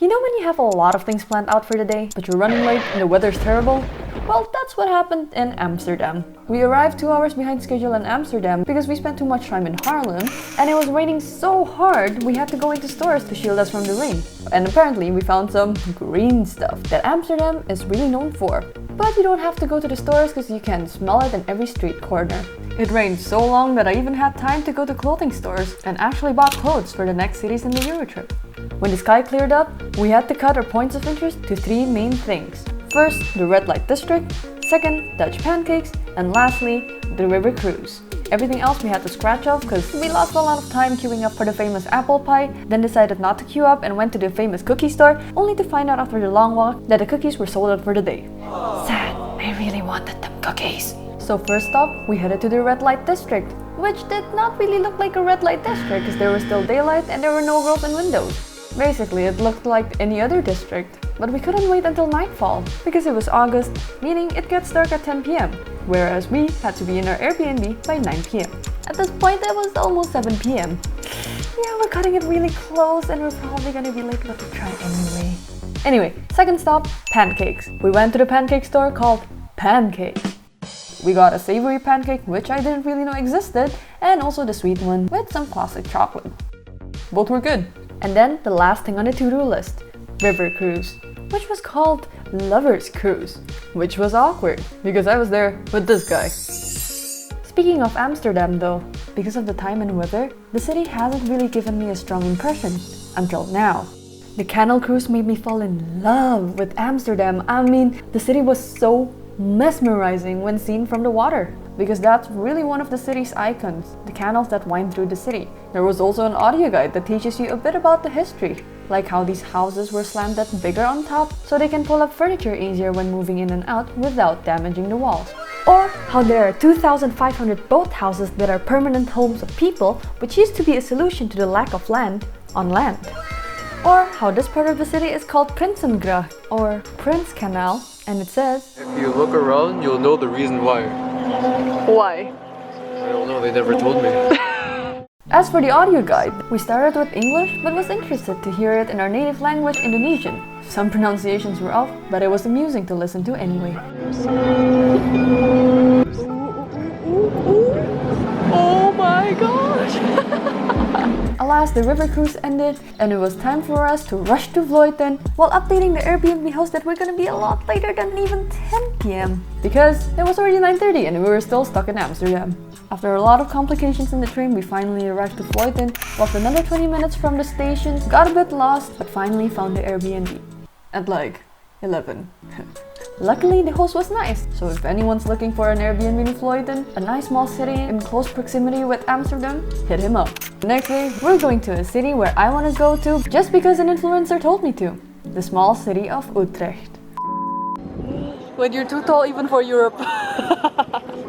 You know when you have a lot of things planned out for the day, but you're running late and the weather's terrible? Well, that's what happened in Amsterdam. We arrived 2 hours behind schedule in Amsterdam because we spent too much time in Haarlem, and it was raining so hard we had to go into stores to shield us from the rain. And apparently we found some green stuff that Amsterdam is really known for. But you don't have to go to the stores because you can smell it in every street corner. It rained so long that I even had time to go to clothing stores and actually bought clothes for the next cities in the Eurotrip. When the sky cleared up, we had to cut our points of interest to 3 main things. First, the red light district, second, Dutch pancakes, and lastly, the river cruise. Everything else we had to scratch off because we lost a lot of time queuing up for the famous apple pie, then decided not to queue up and went to the famous cookie store, only to find out after the long walk that the cookies were sold out for the day. Sad, I really wanted them cookies. So first stop, we headed to the red light district, which did not really look like a red light district because there was still daylight and there were no girls in windows. Basically, it looked like any other district, but we couldn't wait until nightfall because it was August, meaning it gets dark at 10 p.m, whereas we had to be in our Airbnb by 9 p.m. At this point, it was almost 7 p.m. Yeah, we're cutting it really close and we're probably gonna be late, but we'll try anyway. Anyway, second stop, pancakes. We went to the pancake store called Pancakes. We got a savory pancake, which I didn't really know existed, and also the sweet one with some classic chocolate. Both were good. And then the last thing on the to-do list, river cruise, which was called Lover's Cruise, which was awkward because I was there with this guy. Speaking of Amsterdam though, because of the time and weather, the city hasn't really given me a strong impression until now. The canal cruise made me fall in love with Amsterdam. I mean, the city was so mesmerizing when seen from the water, because that's really one of the city's icons, the canals that wind through the city. There was also an audio guide that teaches you a bit about the history, like how these houses were slanted bigger on top so they can pull up furniture easier when moving in and out without damaging the walls. Or how there are 2,500 boat houses that are permanent homes of people, which used to be a solution to the lack of land on land. Or how this part of the city is called Prinsengracht, or Prince Canal, and it says, if you look around, you'll know the reason why. Why? I don't know, they never told me. As for the audio guide, we started with English but was interested to hear it in our native language, Indonesian. Some pronunciations were off, but it was amusing to listen to anyway. Oh my gosh! Alas, the river cruise ended and it was time for us to rush to Vleuten while updating the Airbnb host that we're gonna be a lot later than even 10 p.m. because it was already 9:30 and we were still stuck in Amsterdam. After a lot of complications in the train, we finally arrived to Vleuten, walked another 20 minutes from the station, got a bit lost, but finally found the Airbnb at like 11. Luckily, the host was nice, so if anyone's looking for an Airbnb in Vleuten, a nice small city in close proximity with Amsterdam, hit him up. The next day, we're going to a city where I want to go to just because an influencer told me to. The small city of Utrecht. When you're too tall even for Europe.